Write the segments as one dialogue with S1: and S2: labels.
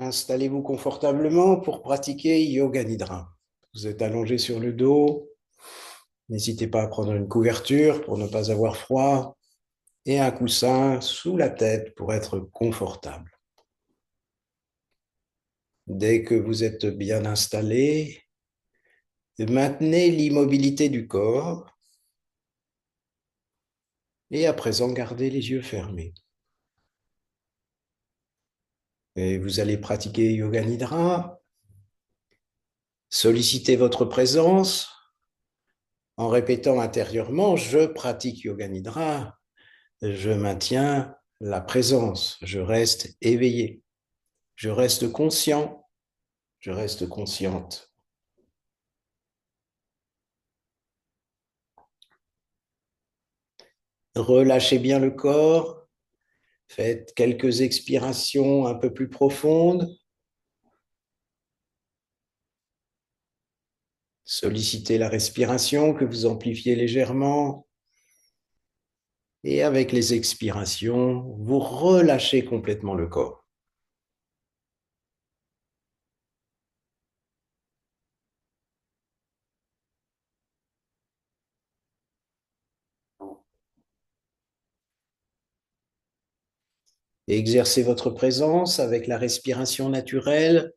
S1: Installez-vous confortablement pour pratiquer Yoga Nidra. Vous êtes allongé sur le dos. N'hésitez pas à prendre une couverture pour ne pas avoir froid et un coussin sous la tête pour être confortable. Dès que vous êtes bien installé, maintenez l'immobilité du corps et à présent gardez les yeux fermés. Et vous allez pratiquer Yoga Nidra. Sollicitez votre présence en répétant intérieurement « Je pratique Yoga Nidra ». Je maintiens la présence, je reste éveillé, je reste conscient, je reste consciente. Relâchez bien le corps, faites quelques expirations un peu plus profondes, sollicitez la respiration que vous amplifiez légèrement et avec les expirations, vous relâchez complètement le corps. Exercez votre présence avec la respiration naturelle.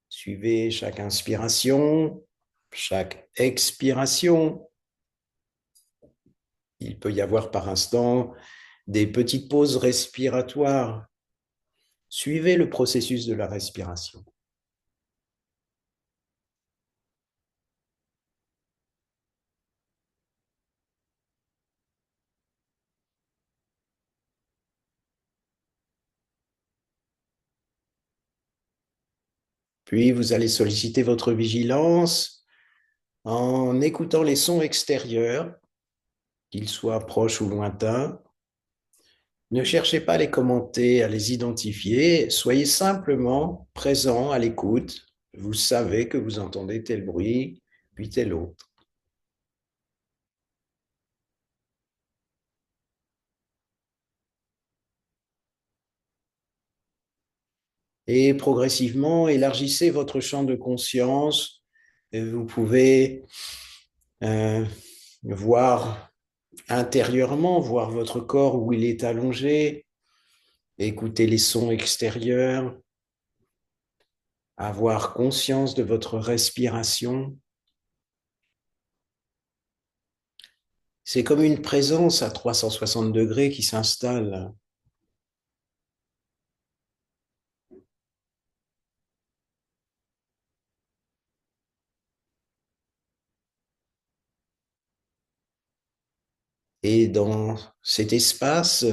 S1: Suivez chaque inspiration, chaque expiration. Il peut y avoir par instant des petites pauses respiratoires. Suivez le processus de la respiration. Puis vous allez solliciter votre vigilance en écoutant les sons extérieurs, qu'ils soient proches ou lointains. Ne cherchez pas à les commenter, à les identifier. Soyez simplement présent à l'écoute. Vous savez que vous entendez tel bruit, puis tel autre. Et progressivement, élargissez votre champ de conscience. Et vous pouvez euh, voir intérieurement, voir votre corps où il est allongé, écouter les sons extérieurs, avoir conscience de votre respiration. C'est comme une présence à 360 degrés qui s'installe. Et dans cet espace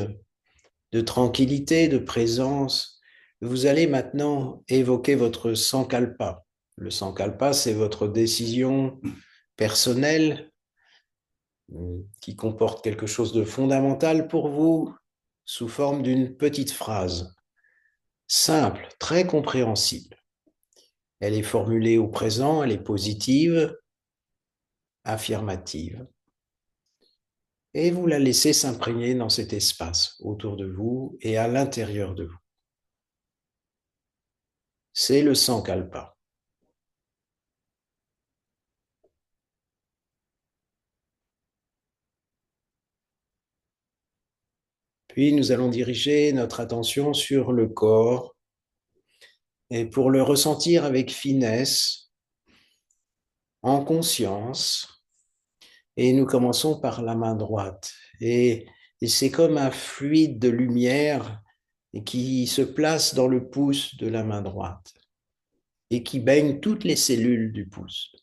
S1: de tranquillité, de présence, vous allez maintenant évoquer votre sankalpa. Le sankalpa, c'est votre décision personnelle qui comporte quelque chose de fondamental pour vous sous forme d'une petite phrase simple, très compréhensible. Elle est formulée au présent, elle est positive, affirmative. Et vous la laissez s'imprégner dans cet espace autour de vous et à l'intérieur de vous. C'est le sankalpa. Puis nous allons diriger notre attention sur le corps et pour le ressentir avec finesse, en conscience. Et nous commençons par la main droite. Et c'est comme un fluide de lumière qui se place dans le pouce de la main droite et qui baigne toutes les cellules du pouce.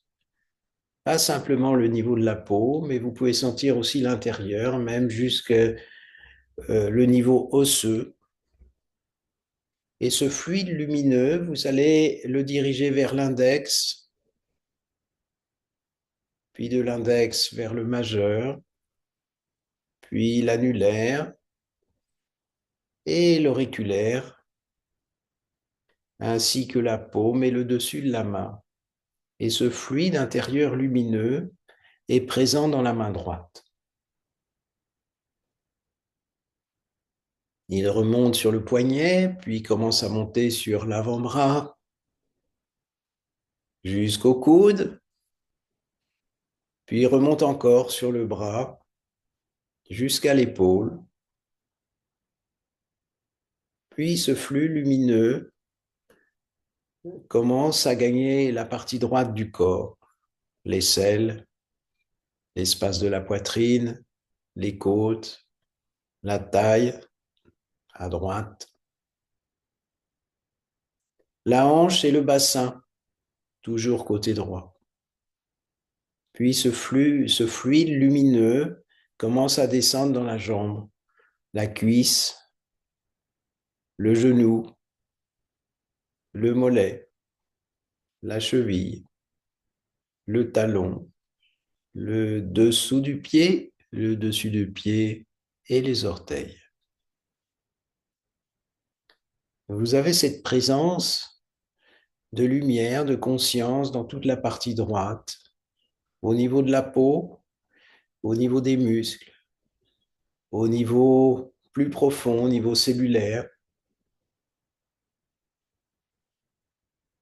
S1: Pas simplement le niveau de la peau, mais vous pouvez sentir aussi l'intérieur, même jusqu'au le niveau osseux. Et ce fluide lumineux, vous allez le diriger vers l'index, puis de l'index vers le majeur, puis l'annulaire et l'auriculaire, ainsi que la paume et le dessus de la main. Et ce fluide intérieur lumineux est présent dans la main droite. Il remonte sur le poignet, puis commence à monter sur l'avant-bras jusqu'au coude, puis il remonte encore sur le bras jusqu'à l'épaule. Puis ce flux lumineux commence à gagner la partie droite du corps, l'aisselle, l'espace de la poitrine, les côtes, la taille à droite, la hanche et le bassin, toujours côté droit. Puis ce fluide lumineux commence à descendre dans la jambe, la cuisse, le genou, le mollet, la cheville, le talon, le dessous du pied, le dessus du pied et les orteils. Vous avez cette présence de lumière, de conscience dans toute la partie droite, au niveau de la peau, au niveau des muscles, au niveau plus profond, au niveau cellulaire.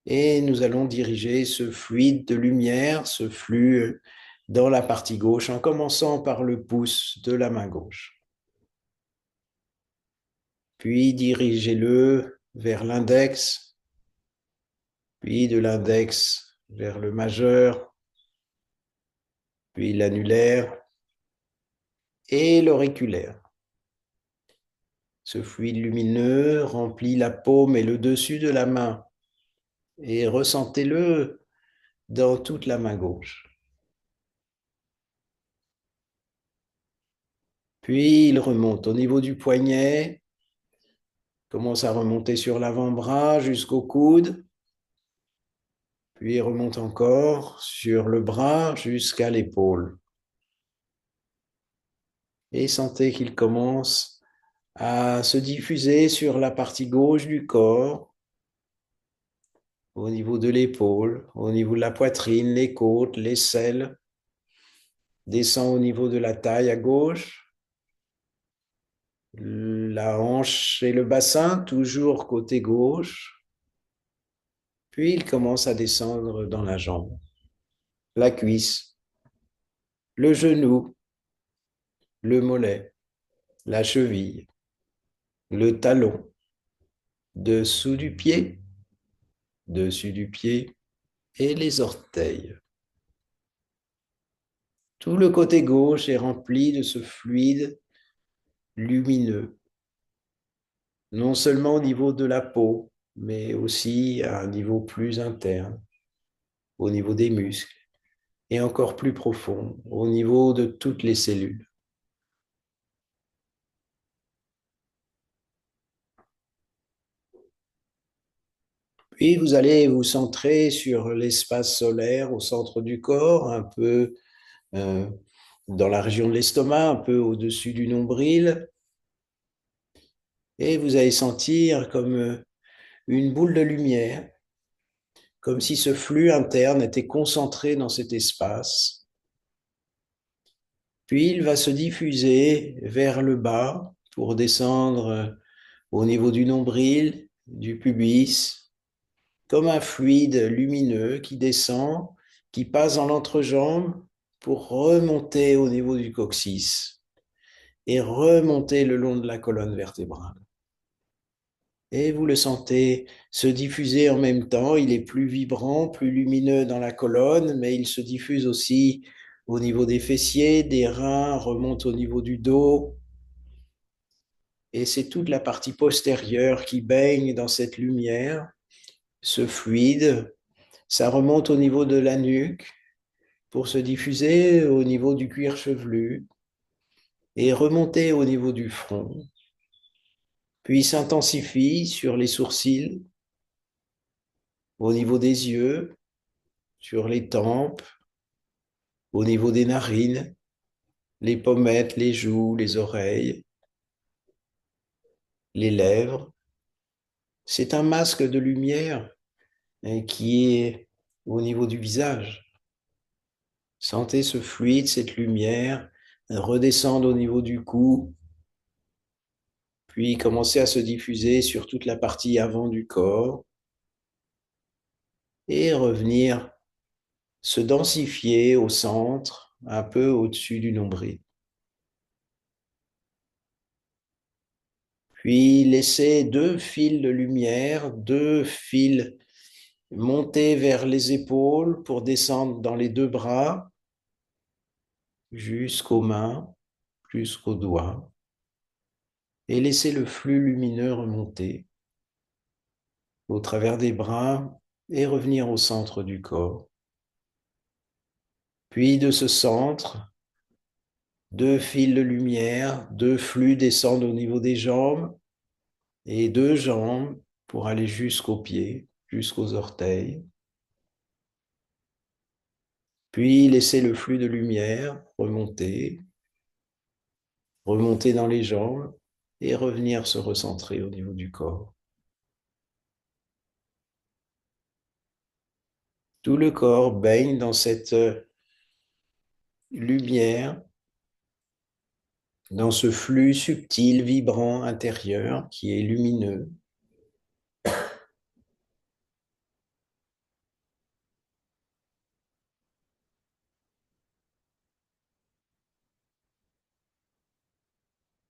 S1: Et nous allons diriger ce fluide de lumière, ce flux dans la partie gauche, en commençant par le pouce de la main gauche. Puis dirigez-le vers l'index, puis de l'index vers le majeur, puis l'annulaire et l'auriculaire. Ce fluide lumineux remplit la paume et le dessus de la main et ressentez-le dans toute la main gauche. Puis il remonte au niveau du poignet, commence à remonter sur l'avant-bras jusqu'au coude, puis il remonte encore sur le bras jusqu'à l'épaule. Et sentez qu'il commence à se diffuser sur la partie gauche du corps, au niveau de l'épaule, au niveau de la poitrine, les côtes, l'aisselle, descend au niveau de la taille à gauche, la hanche et le bassin, toujours côté gauche, puis il commence à descendre dans la jambe, la cuisse, le genou, le mollet, la cheville, le talon, dessous du pied, dessus du pied et les orteils. Tout le côté gauche est rempli de ce fluide lumineux, non seulement au niveau de la peau, mais aussi à un niveau plus interne, au niveau des muscles, et encore plus profond, au niveau de toutes les cellules. Puis vous allez vous centrer sur l'espace solaire au centre du corps, un peu euh, dans la région de l'estomac, un peu au-dessus du nombril, et vous allez sentir comme une boule de lumière, comme si ce flux interne était concentré dans cet espace. Puis il va se diffuser vers le bas pour descendre au niveau du nombril, du pubis, comme un fluide lumineux qui descend, qui passe dans l'entrejambe pour remonter au niveau du coccyx et remonter le long de la colonne vertébrale. Et vous le sentez se diffuser en même temps. Il est plus vibrant, plus lumineux dans la colonne, mais il se diffuse aussi au niveau des fessiers, des reins, remonte au niveau du dos. Et c'est toute la partie postérieure qui baigne dans cette lumière, ce fluide. Ça remonte au niveau de la nuque pour se diffuser au niveau du cuir chevelu et remonter au niveau du front, puis s'intensifie sur les sourcils, au niveau des yeux, sur les tempes, au niveau des narines, les pommettes, les joues, les oreilles, les lèvres. C'est un masque de lumière qui est au niveau du visage. Sentez ce fluide, cette lumière redescendre au niveau du cou, puis commencer à se diffuser sur toute la partie avant du corps et revenir se densifier au centre, un peu au-dessus du nombril. Puis laisser deux fils de lumière, deux fils monter vers les épaules pour descendre dans les deux bras jusqu'aux mains, jusqu'aux doigts, et laisser le flux lumineux remonter au travers des bras et revenir au centre du corps. Puis de ce centre, deux fils de lumière, deux flux descendent au niveau des jambes et deux jambes pour aller jusqu'aux pieds, jusqu'aux orteils. Puis laisser le flux de lumière remonter, remonter dans les jambes et revenir se recentrer au niveau du corps. Tout le corps baigne dans cette lumière, dans ce flux subtil, vibrant intérieur qui est lumineux.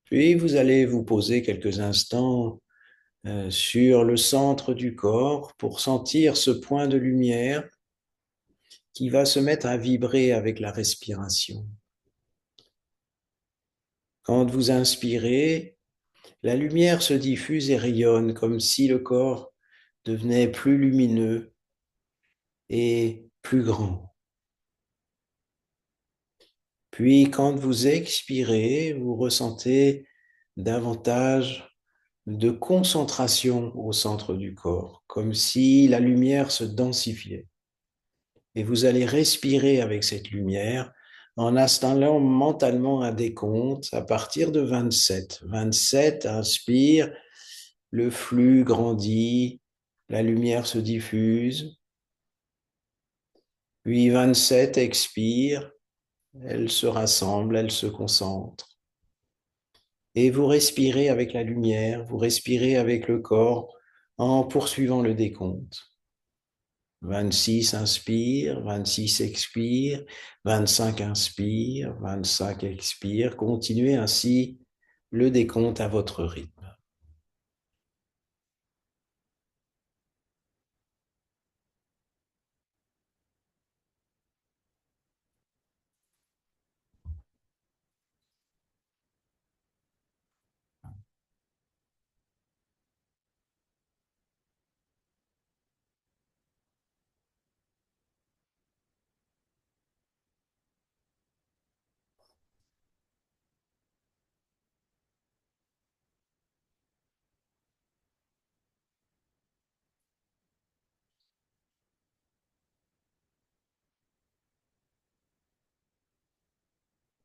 S1: Puis vous allez vous poser quelques instants sur le centre du corps pour sentir ce point de lumière qui va se mettre à vibrer avec la respiration. Quand vous inspirez, la lumière se diffuse et rayonne comme si le corps devenait plus lumineux et plus grand. Puis quand vous expirez, vous ressentez davantage de concentration au centre du corps, comme si la lumière se densifiait. Et vous allez respirer avec cette lumière en installant mentalement un décompte à partir de 27. 27, inspire, le flux grandit, la lumière se diffuse. Puis 27, expire, elle se rassemble, elle se concentre. Et vous respirez avec la lumière, vous respirez avec le corps en poursuivant le décompte. 26 inspire, 26 expire, 25 inspire, 25 expire. Continuez ainsi le décompte à votre rythme.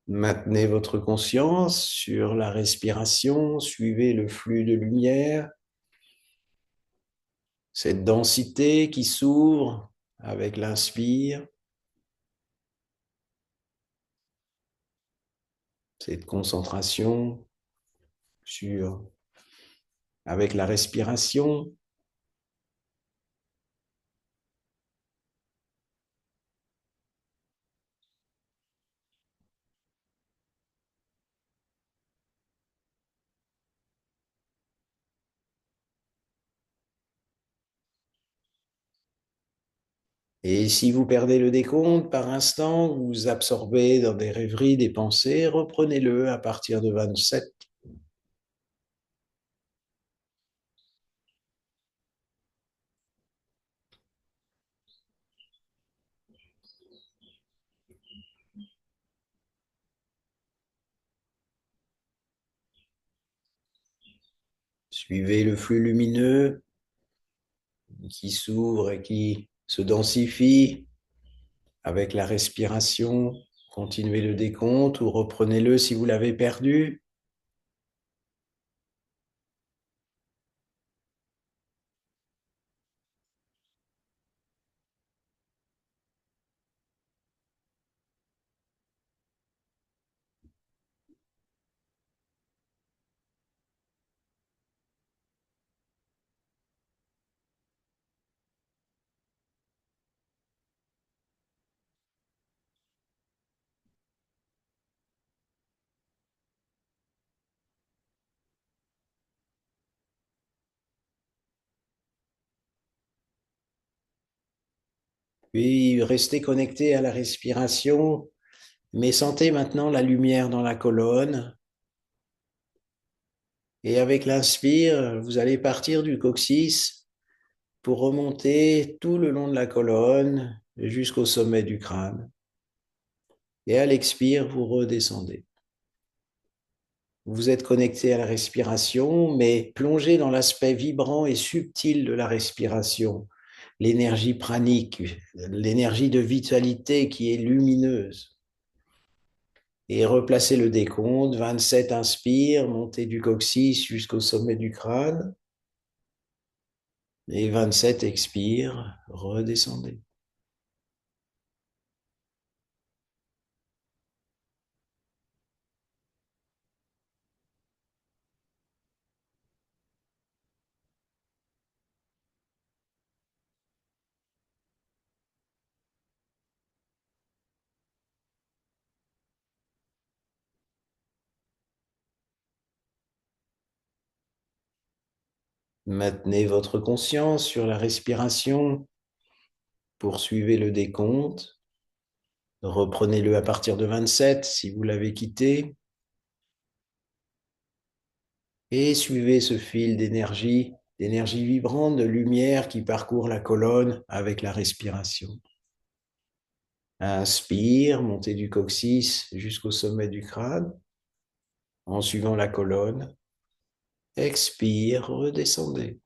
S1: Maintenez votre conscience sur la respiration, suivez le flux de lumière, cette densité qui s'ouvre avec l'inspire, cette concentration sur avec la respiration. Et si vous perdez le décompte par instant, vous absorbez dans des rêveries, des pensées, reprenez-le à partir de 27. Suivez le flux lumineux qui s'ouvre et qui se densifie avec la respiration. Continuez le décompte ou reprenez-le si vous l'avez perdu. Puis restez connecté à la respiration, mais sentez maintenant la lumière dans la colonne. Et avec l'inspire, vous allez partir du coccyx pour remonter tout le long de la colonne jusqu'au sommet du crâne. Et à l'expire, vous redescendez. Vous êtes connecté à la respiration, mais plongé dans l'aspect vibrant et subtil de la respiration, l'énergie pranique, l'énergie de vitalité qui est lumineuse. Et replacez le décompte, 27 inspire, montez du coccyx jusqu'au sommet du crâne, et 27 expire, redescendez. Maintenez votre conscience sur la respiration, poursuivez le décompte, reprenez-le à partir de 27 si vous l'avez quitté, et suivez ce fil d'énergie vibrante, de lumière qui parcourt la colonne avec la respiration. Inspire, montez du coccyx jusqu'au sommet du crâne en suivant la colonne. Expire, redescendez.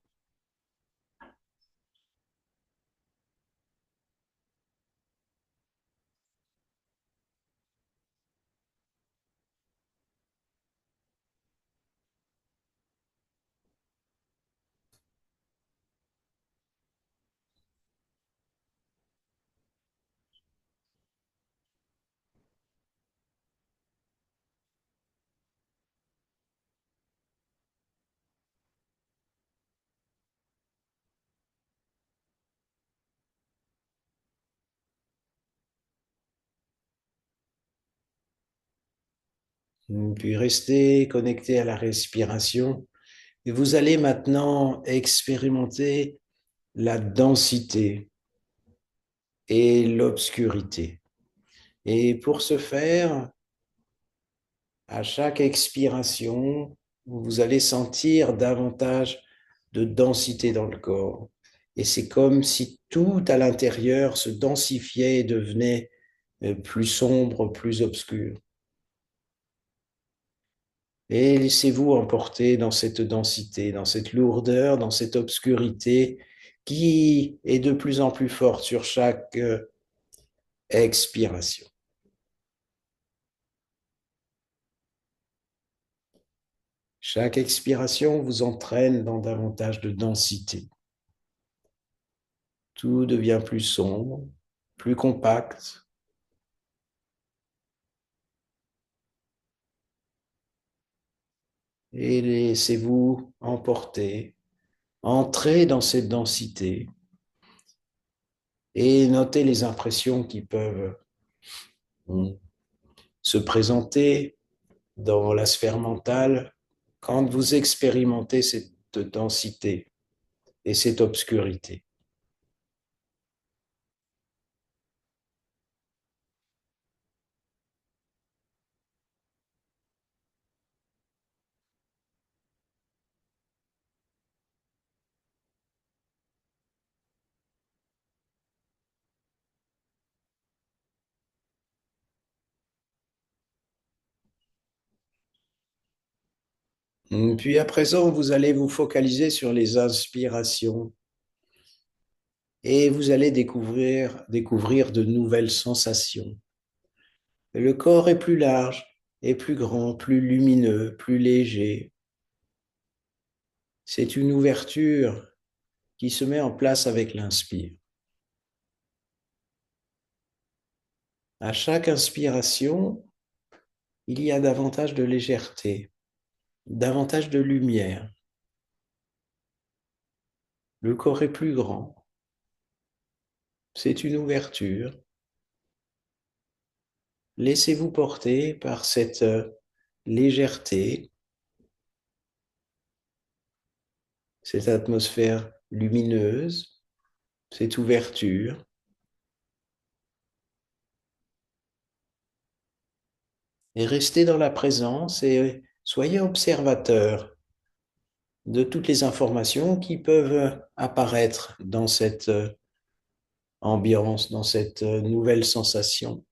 S1: Puis restez connecté à la respiration. Et vous allez maintenant expérimenter la densité et l'obscurité. Et pour ce faire, à chaque expiration, vous allez sentir davantage de densité dans le corps. Et c'est comme si tout à l'intérieur se densifiait et devenait plus sombre, plus obscur. Et laissez-vous emporter dans cette densité, dans cette lourdeur, dans cette obscurité qui est de plus en plus forte sur chaque expiration. Chaque expiration vous entraîne dans davantage de densité. Tout devient plus sombre, plus compact. Et laissez-vous emporter, entrer dans cette densité et notez les impressions qui peuvent se présenter dans la sphère mentale quand vous expérimentez cette densité et cette obscurité. Puis à présent, vous allez vous focaliser sur les inspirations et vous allez découvrir de nouvelles sensations. Le corps est plus large, est plus grand, plus lumineux, plus léger. C'est une ouverture qui se met en place avec l'inspire. À chaque inspiration, il y a davantage de légèreté, davantage de lumière. Le corps est plus grand. C'est une ouverture. Laissez-vous porter par cette légèreté, cette atmosphère lumineuse, cette ouverture. et restez dans la présence et soyez observateur de toutes les informations qui peuvent apparaître dans cette ambiance, dans cette nouvelle sensation.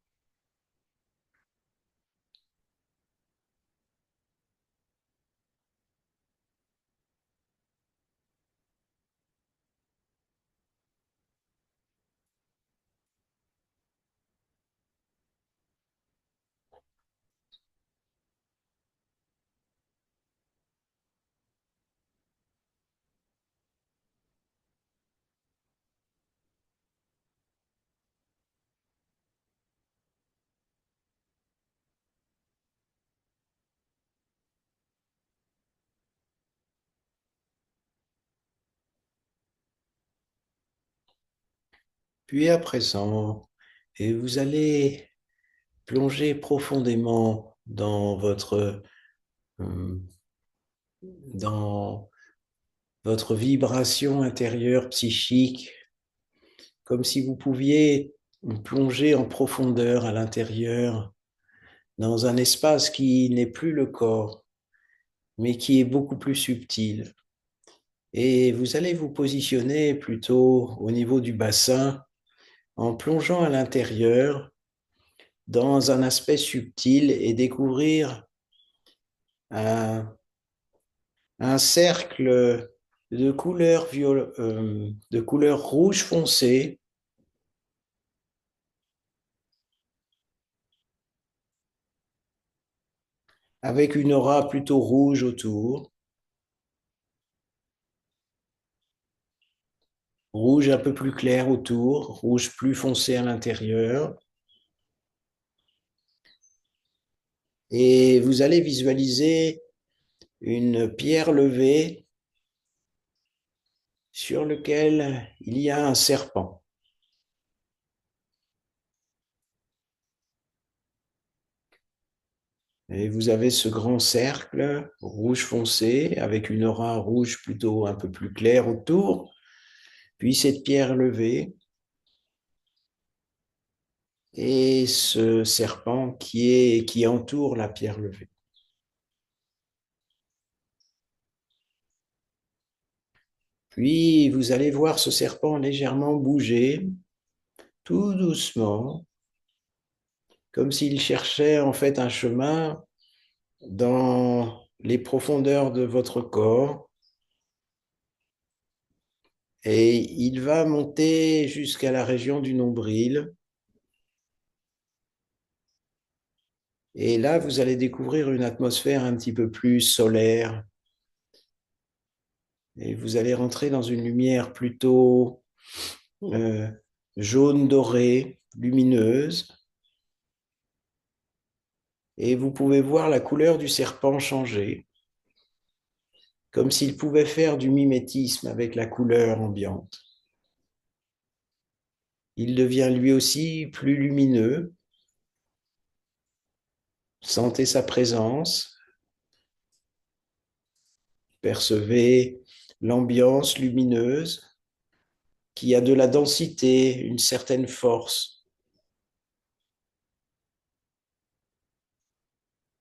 S1: Puis à présent, et vous allez plonger profondément euh, dans votre vibration intérieure psychique, comme si vous pouviez plonger en profondeur à l'intérieur, dans un espace qui n'est plus le corps, mais qui est beaucoup plus subtil. Et vous allez vous positionner plutôt au niveau du bassin en plongeant à l'intérieur dans un aspect subtil et découvrir un, un cercle de couleur rouge foncé avec une aura plutôt rouge autour, rouge un peu plus clair autour, rouge plus foncé à l'intérieur. Et vous allez visualiser une pierre levée sur laquelle il y a un serpent. Et vous avez ce grand cercle rouge foncé avec une aura rouge plutôt un peu plus claire autour, puis cette pierre levée et ce serpent qui entoure la pierre levée. Puis vous allez voir ce serpent légèrement bouger, tout doucement, comme s'il cherchait en fait un chemin dans les profondeurs de votre corps. Et il va monter jusqu'à la région du nombril. Et là, vous allez découvrir une atmosphère un petit peu plus solaire. Et vous allez rentrer dans une lumière plutôt euh, jaune dorée, lumineuse. Et vous pouvez voir la couleur du serpent changer, comme s'il pouvait faire du mimétisme avec la couleur ambiante. Il devient lui aussi plus lumineux. Sentez sa présence, percevez l'ambiance lumineuse qui a de la densité, une certaine force.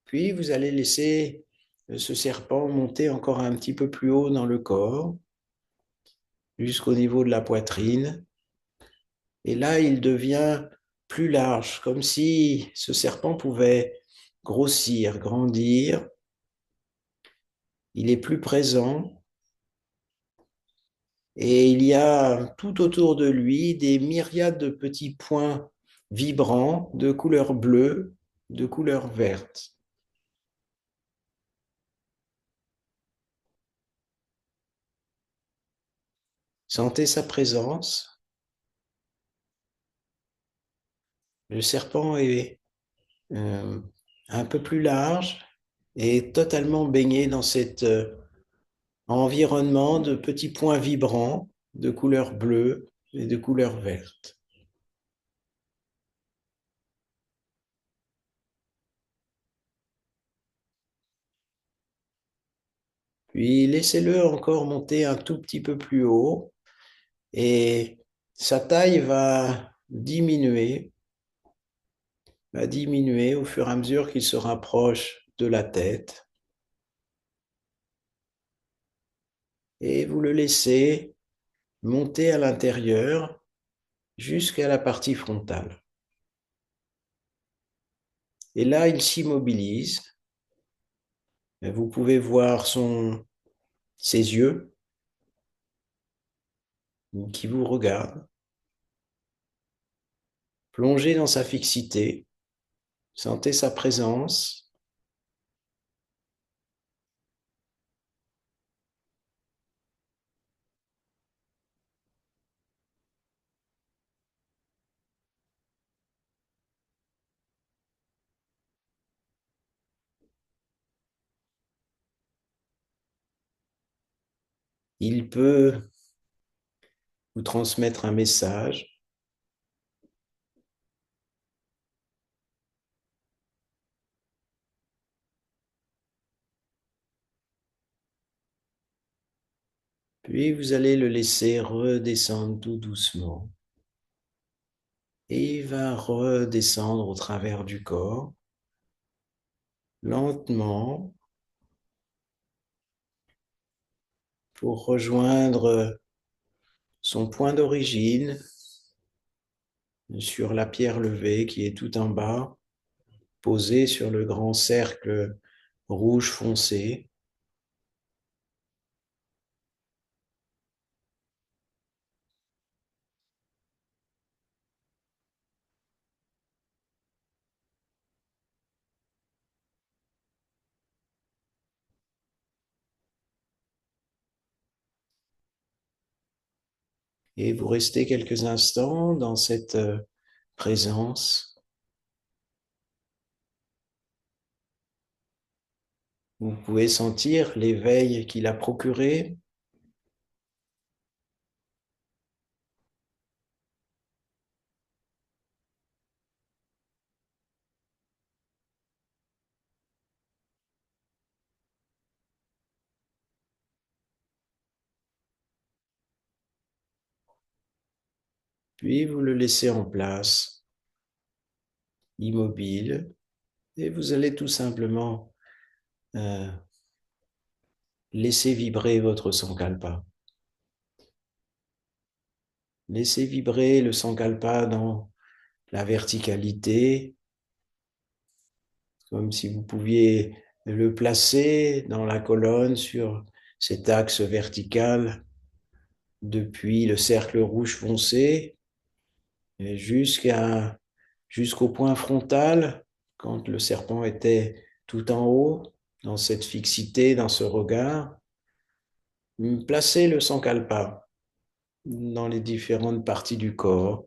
S1: Puis vous allez laisser ce serpent monter encore un petit peu plus haut dans le corps, jusqu'au niveau de la poitrine. Et là, il devient plus large, comme si ce serpent pouvait grossir, grandir. Il est plus présent et il y a tout autour de lui des myriades de petits points vibrants de couleur bleue, de couleur verte. Sentez sa présence. Le serpent est euh, un peu plus large et totalement baigné dans cet environnement de petits points vibrants de couleur bleue et de couleur verte. Puis laissez-le encore monter un tout petit peu plus haut et sa taille va diminuer, va diminuer au fur et à mesure qu'il se rapproche de la tête. Et vous le laissez monter à l'intérieur jusqu'à la partie frontale. Et là, il s'immobilise. Vous pouvez voir ses yeux qui vous regardent, plongez dans sa fixité, sentez sa présence. Il peut vous transmettre un message. Puis vous allez le laisser redescendre tout doucement. Et il va redescendre au travers du corps, lentement, pour rejoindre son point d'origine sur la pierre levée qui est tout en bas, posée sur le grand cercle rouge foncé. Et vous restez quelques instants dans cette présence. Vous pouvez sentir l'éveil qu'il a procuré. Puis vous le laissez en place, immobile, et vous allez tout simplement euh, laisser vibrer votre sankalpa. Laissez vibrer le sankalpa dans la verticalité, comme si vous pouviez le placer dans la colonne sur cet axe vertical depuis le cercle rouge foncé jusqu'au point frontal, quand le serpent était tout en haut, dans cette fixité, dans ce regard. Placez le sankalpa dans les différentes parties du corps.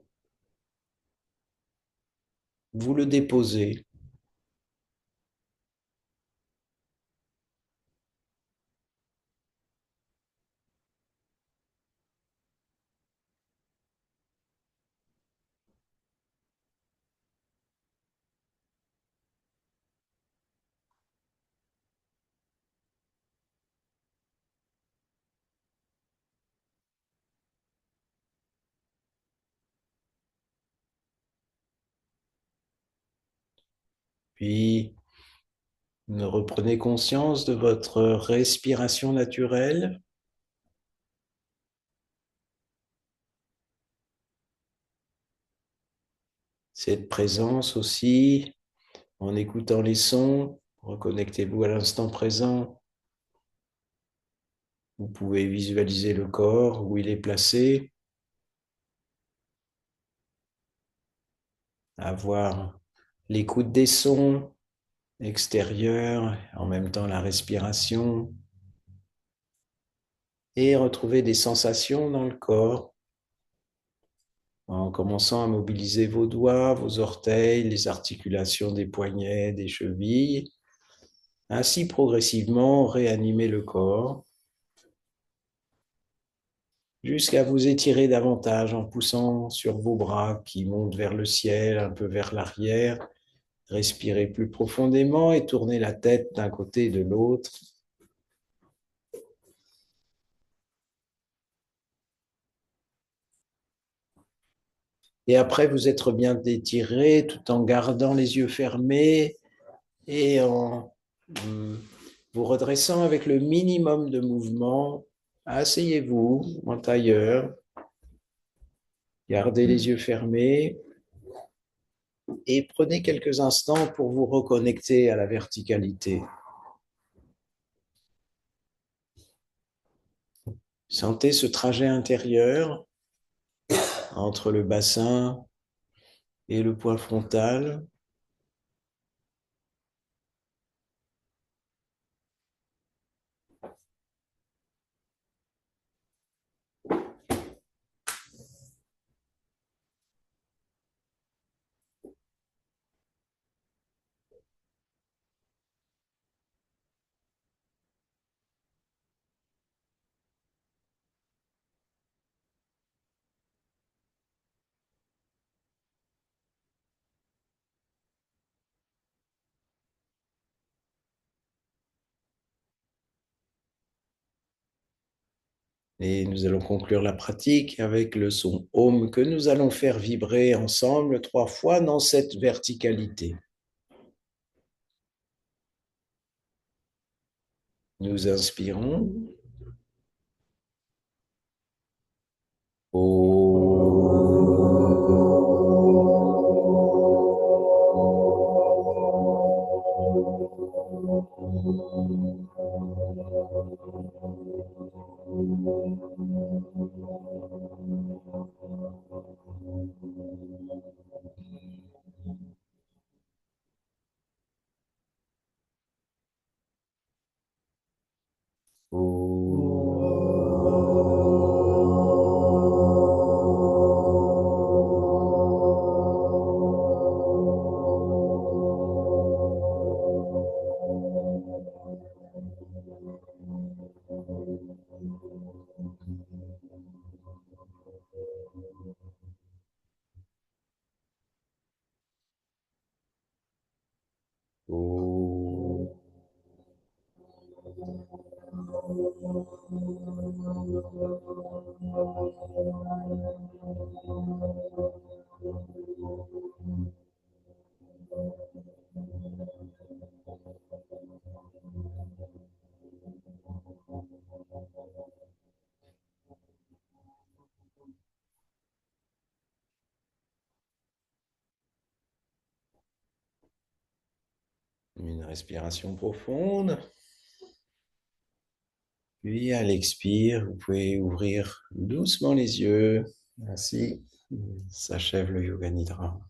S1: Vous le déposez. Puis, reprenez conscience de votre respiration naturelle, cette présence aussi, en écoutant les sons, reconnectez-vous à l'instant présent. Vous pouvez visualiser le corps, où il est placé, avoir l'écoute des sons extérieurs, en même temps la respiration, et retrouver des sensations dans le corps, en commençant à mobiliser vos doigts, vos orteils, les articulations des poignets, des chevilles. Ainsi, progressivement, réanimer le corps jusqu'à vous étirer davantage en poussant sur vos bras qui montent vers le ciel, un peu vers l'arrière. Respirez plus profondément et tournez la tête d'un côté et de l'autre. Et après, vous être bien étiré tout en gardant les yeux fermés et en vous redressant avec le minimum de mouvement. Asseyez-vous en tailleur, gardez les yeux fermés et prenez quelques instants pour vous reconnecter à la verticalité. Sentez ce trajet intérieur entre le bassin et le point frontal. Et nous allons conclure la pratique avec le son Om que nous allons faire vibrer ensemble 3 fois dans cette verticalité. Nous inspirons. Une respiration profonde. Puis à l'expire, vous pouvez ouvrir doucement les yeux. Ainsi s'achève le Yoga Nidra.